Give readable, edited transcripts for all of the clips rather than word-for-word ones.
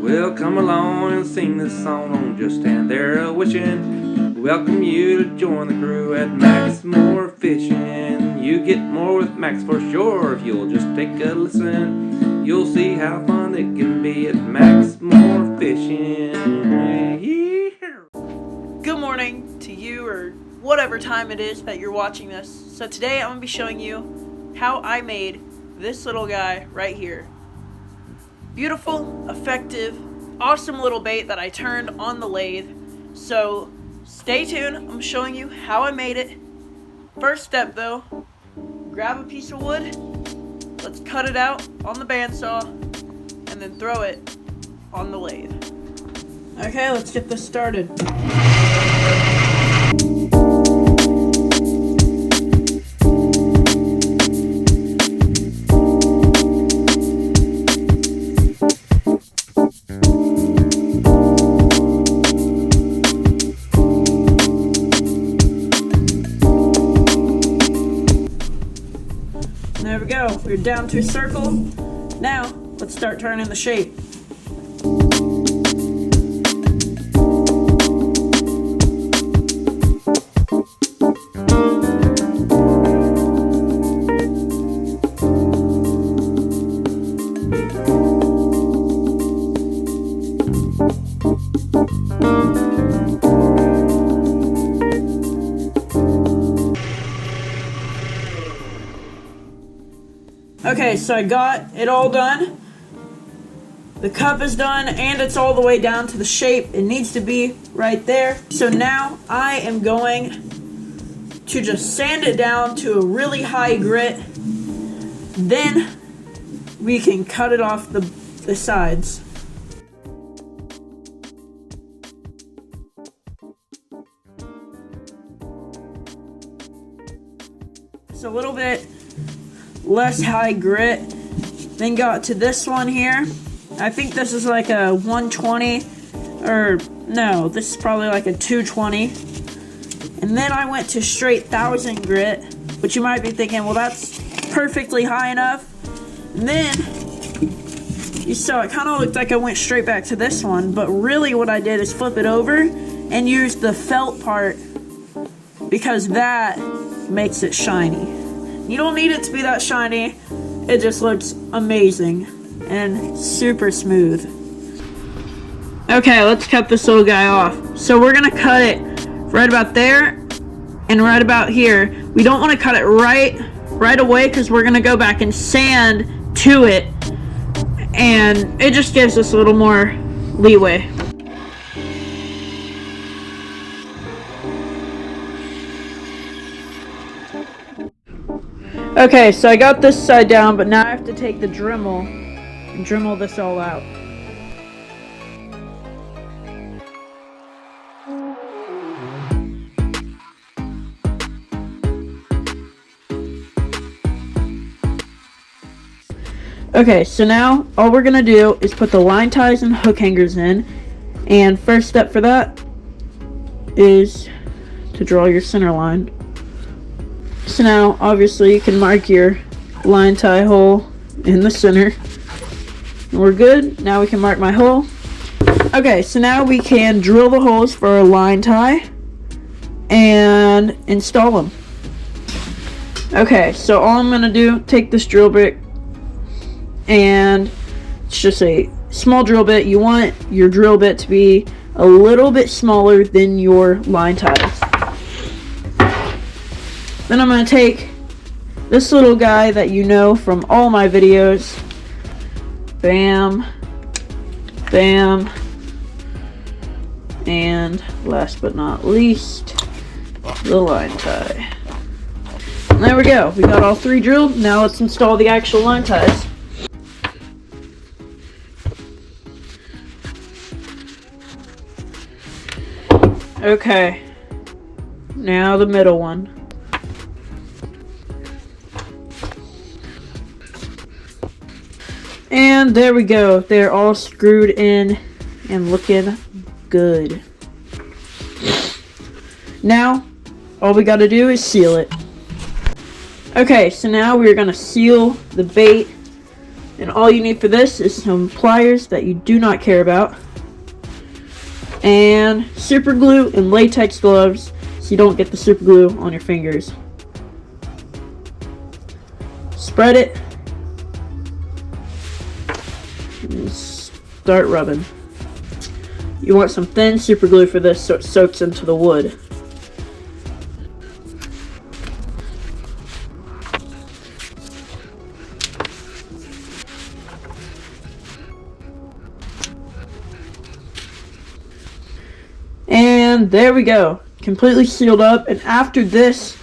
Well, come along and sing this song. Don't just stand there a-wishing. Welcome you to join the crew at Max More Fishing. You get more with Max for sure. If you'll just take a listen, you'll see how fun it can be at Max More Fishing. Yeah. Good morning to you, or whatever time it is that you're watching this. So today I'm going to be showing you how I made this little guy right here. Beautiful, effective, awesome little bait that I turned on the lathe. So stay tuned, I'm showing you how I made it. First step though, grab a piece of wood, let's cut it out on the bandsaw, and then throw it on the lathe. Okay, let's get this started. There we go, we're down to a circle. Now, let's start turning the shape. Okay, so I got it all done. The cup is done and it's all the way down to the shape it needs to be right there. So now I am going to just sand it down to a really high grit. Then we can cut it off the sides. It's a little bit less high grit. Then got to this one here. I think this is like a 120, or no, this is probably like a 220. And then I went to straight 1000 grit, which you might be thinking, well, that's perfectly high enough. And then you saw it kind of looked like I went straight back to this one, but really what I did is flip it over and use the felt part because that makes it shiny. You don't need it to be that shiny, it just looks amazing and super smooth. Okay, let's cut this little guy off. So we're gonna cut it right about there and right about here. We don't want to cut it right away because we're gonna go back and sand to it, and it just gives us a little more leeway. Okay, so I got this side down, but now I have to take the Dremel and Dremel this all out. Okay, so now all we're gonna do is put the line ties and hook hangers in, and first step for that is to draw your center line. So now, obviously, you can mark your line tie hole in the center. And we're good. Now we can mark my hole. Okay, so now we can drill the holes for our line tie and install them. Okay, so all I'm going to do, take this drill bit, and it's just a small drill bit. You want your drill bit to be a little bit smaller than your line ties. Then I'm going to take this little guy that you know from all my videos. Bam, bam, and last but not least, the line tie. And there we go. We got all three drilled. Now let's install the actual line ties. Okay, now the middle one. And there we go. They're all screwed in and looking good. Now, all we gotta do is seal it. Okay, so now we're gonna seal the bait And all you need for this is some pliers that you do not care about, and super glue and latex gloves so you don't get the super glue on your fingers. Spread it and start rubbing. You want some thin super glue for this so it soaks into the wood. And there we go, completely sealed up. And after this,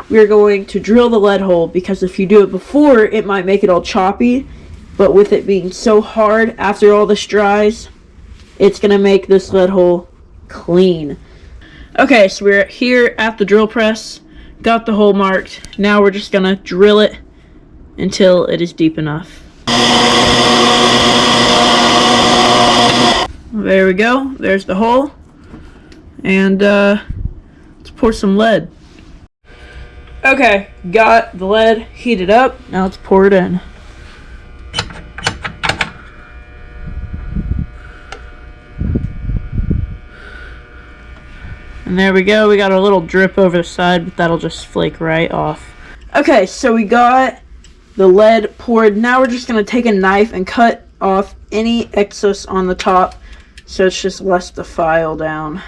we're going to drill the lead hole, because if you do it before, it might make it all choppy. But with it being so hard after all this dries, it's going to make this lead hole clean. Okay, so we're here at the drill press, got the hole marked. Now we're just going to drill it until it is deep enough. There we go, there's the hole. And let's pour some lead. Okay, got the lead heated up. Now let's pour it in. And there we go, we got a little drip over the side, but that'll just flake right off. Okay, so we got the lead poured. Now we're just going to take a knife and cut off any excess on the top, so it's just less to file down.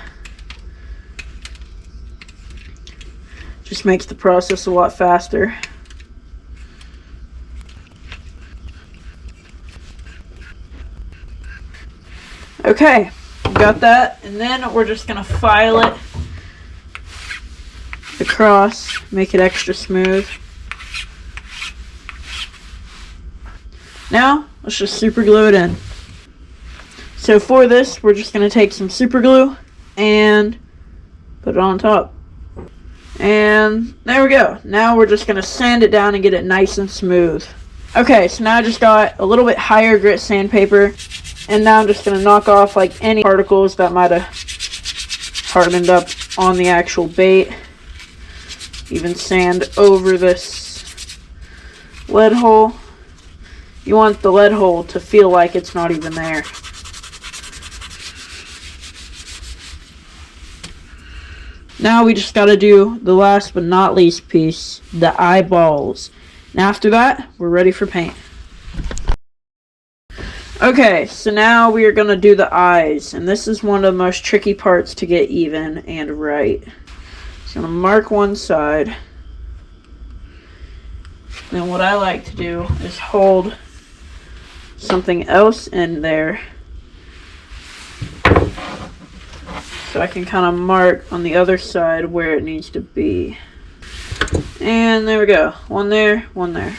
Just makes the process a lot faster. Okay, got that, and then we're just gonna file it across, make it extra smooth. Now, let's just super glue it in. So for this, we're just gonna take some super glue and put it on top. And there we go. Now we're just going to sand it down and get it nice and smooth. Okay, so now I just got a little bit higher grit sandpaper. And now I'm just going to knock off like any particles that might have hardened up on the actual bait. Even sand over this lead hole. You want the lead hole to feel like it's not even there. Now we just got to do the last but not least piece, the eyeballs. And after that, we're ready for paint. Okay, so now we are going to do the eyes. And this is one of the most tricky parts to get even and right. So I'm going to mark one side. Then what I like to do is hold something else in there, so I can kind of mark on the other side where it needs to be. And there we go. One there, one there.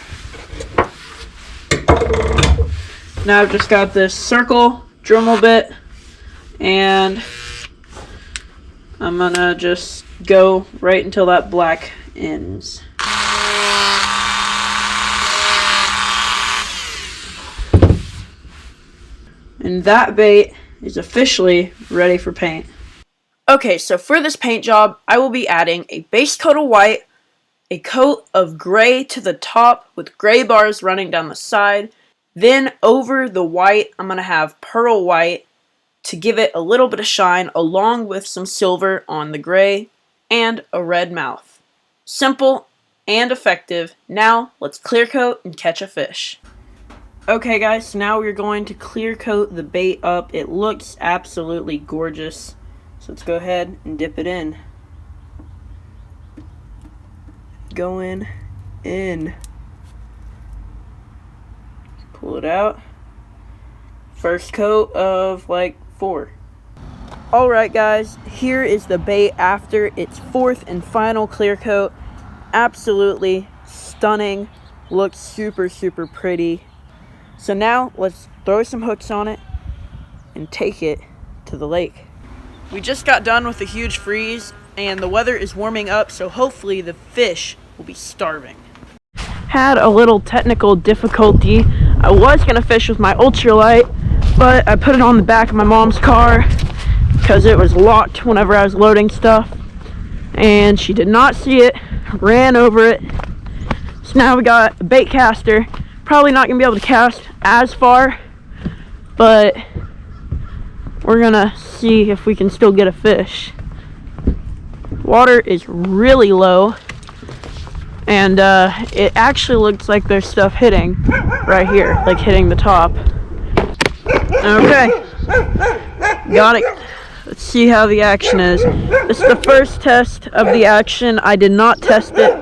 Now I've just got this circle Dremel bit, and I'm gonna just go right until that black ends. And that bait is officially ready for paint. Okay, so for this paint job, I will be adding a base coat of white, a coat of gray to the top with gray bars running down the side. Then over the white, I'm going to have pearl white to give it a little bit of shine, along with some silver on the gray and a red mouth. Simple and effective. Now let's clear coat and catch a fish. Okay guys, so now we're going to clear coat the bait up. It looks absolutely gorgeous. So let's go ahead and dip it in. Going in. Pull it out. First coat of like 4. Alright guys, here is the bait after its 4th and final clear coat. Absolutely stunning. Looks super, super pretty. So now let's throw some hooks on it and take it to the lake. We just got done with a huge freeze and the weather is warming up, so hopefully the fish will be starving. Had a little technical difficulty. I was going to fish with my ultralight, but I put it on the back of my mom's car because it was locked whenever I was loading stuff, and she did not see it, ran over it. So now we got a Baitcaster. probably not gonna be able to cast as far, but we're gonna see if we can still get a fish. Water is really low, and it actually looks like there's stuff hitting right here, like hitting the top. Okay, got it. Let's see how the action is. This is the first test of the action. I did not test it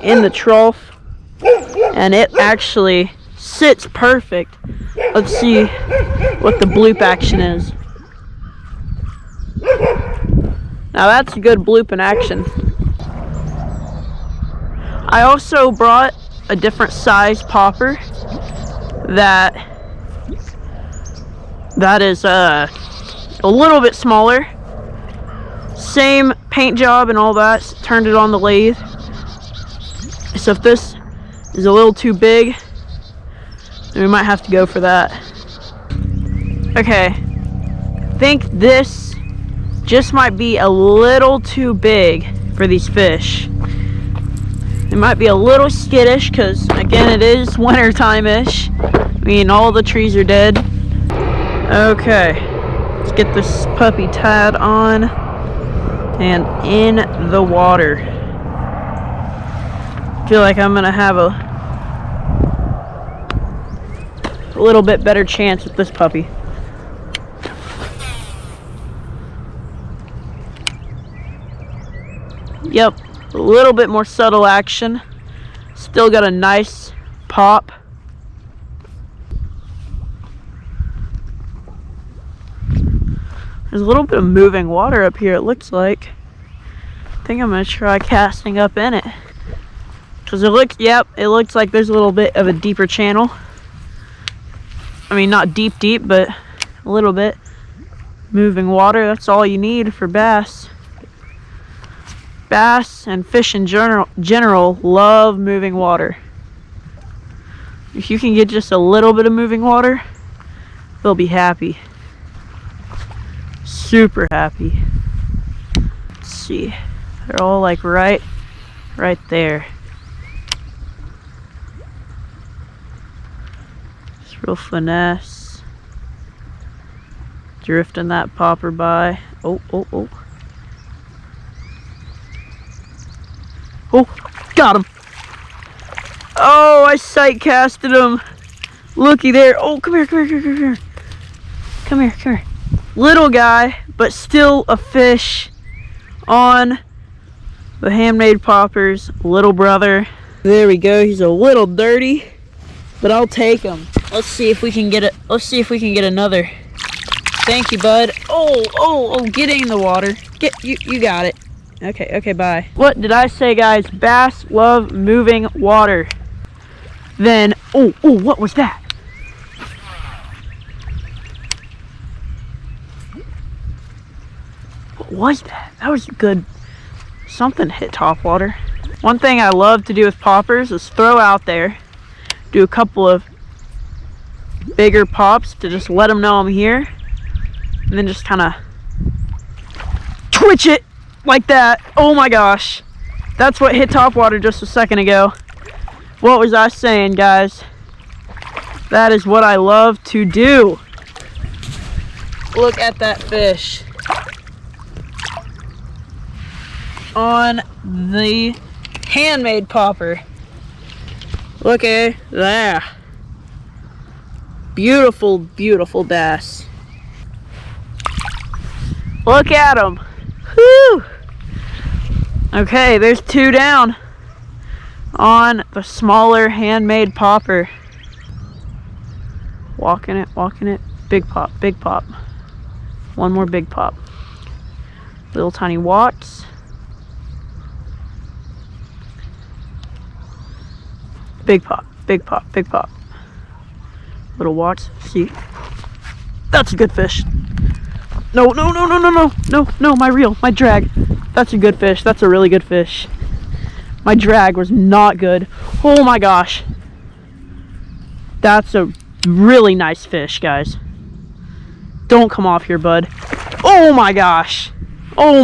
in the trough, and it actually sits perfect. Let's see what the bloop action is. Now that's a good bloop in action. I also brought a different size popper that is a little bit smaller. Same paint job and all that. Turned it on the lathe. So if this is a little too big, then we might have to go for that. Okay, I think this just might be a little too big for these fish. It might be a little skittish because, again, it is winter time-ish. I mean, all the trees are dead. Okay, let's get this puppy tied on and in the water. I feel like I'm gonna have a little bit better chance with this puppy. Yep, a little bit more subtle action. Still got a nice pop. There's a little bit of moving water up here, it looks like. I think I'm gonna try casting up in it. Cause it looks like there's a little bit of a deeper channel. I mean, not deep, but a little bit. Moving water, that's all you need for bass. Bass and fish in general love moving water. If you can get just a little bit of moving water, they'll be happy. Super happy. Let's see. They're all like right there. Just real finesse. Drifting that popper by. Oh. Oh, got him. Oh, I sight casted him. Looky there. Oh, come here. Come here. Little guy, but still a fish on the Handmade Popper's little brother. There we go. He's a little dirty, but I'll take him. Let's see if we can get it. Let's see if we can get another. Thank you, bud. Oh, get in the water. You got it. Okay, bye. What did I say, guys? Bass love moving water. Then, oh, what was that? What was that? That was good. Something hit top water. One thing I love to do with poppers is throw out there, do a couple of bigger pops to just let them know I'm here, and then just kind of twitch it like that. Oh my gosh, that's what hit top water just a second ago. What was I saying, guys? That is what I love to do. Look at that fish on the Handmade Popper. Look at that. Beautiful bass. Look at him. Whew. Okay, there's two down on the smaller Handmade Popper. Walking it. Big pop. One more big pop. Little tiny watts. Big pop. Little watts. See? That's a good fish. No, my drag. That's a good fish. That's a really good fish. My drag was not good. Oh my gosh. That's a really nice fish, guys. Don't come off here, bud. Oh my gosh. On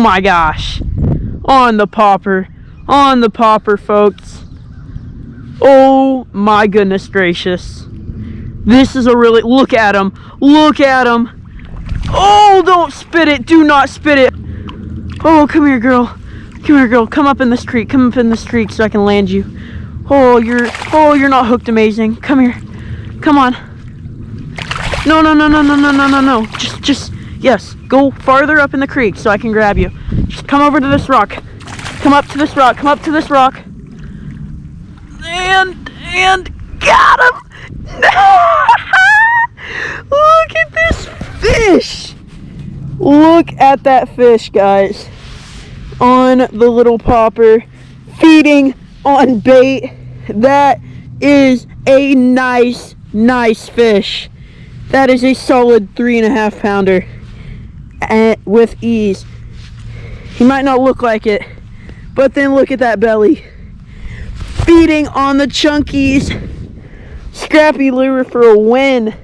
the popper, folks. Oh my goodness gracious. This is a really, look at him. Look at him. Oh, don't spit it. Do not spit it. Oh, come here, girl. Come here, girl. Come up in this creek. Come up in this creek so I can land you. Oh, you're not hooked amazing. Come here. Come on. No, no, no, no, no, no, no, no, no. Yes, go farther up in the creek so I can grab you. Just come over to this rock. Come up to this rock. Come up to this rock. And got him. Look at this fish. Look at that fish, guys. On the little popper, feeding on bait. That is a nice fish. That is a solid 3.5 pounder with ease. He might not look like it, but then look at that belly. Feeding on the chunkies. Scrappy lure for a win.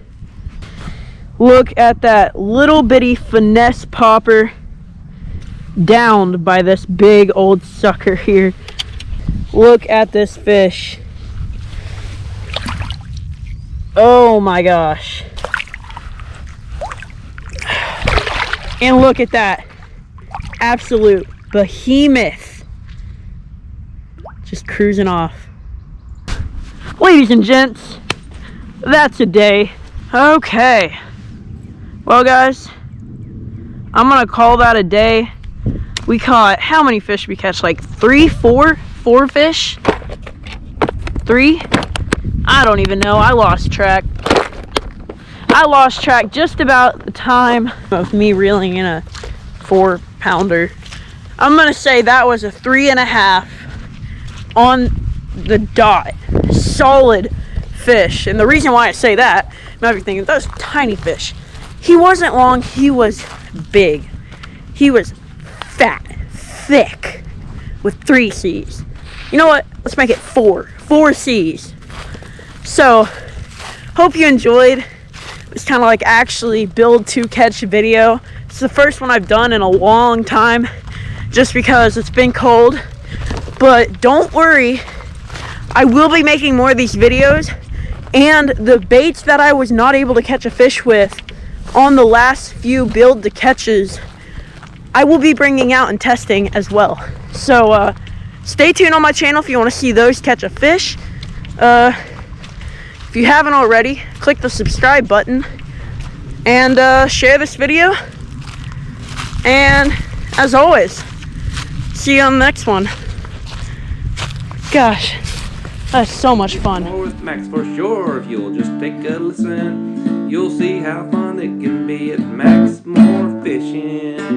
Look at that little bitty finesse popper downed by this big old sucker here. Look at this fish. Oh my gosh. And look at that. Absolute behemoth. Just cruising off. Ladies and gents, that's a day. Okay. Well, guys, I'm gonna call that a day. We caught, how many fish did we catch? Like 3, 4 fish? 3? I don't even know. I lost track. I lost track just about the time of me reeling in a 4 pounder. I'm gonna say that was a 3.5 on the dot. Solid fish. And the reason why I say that, you might be thinking, those tiny fish. He wasn't long, he was big. He was fat, thick, with 3 C's. You know what? Let's make it 4. 4 C's. So, hope you enjoyed. It's kind of like actually build to catch video. It's the first one I've done in a long time, just because it's been cold. But don't worry, I will be making more of these videos, and the baits that I was not able to catch a fish with on the last few build to catches, I will be bringing out and testing as well. So stay tuned on my channel if you want to see those catch a fish. If you haven't already, click the subscribe button and share this video. And as always, see you on the next one. Gosh, that's so much fun. More with Max for sure. If you'll just take a listen, you'll see how fun it can be at Max More Fishing.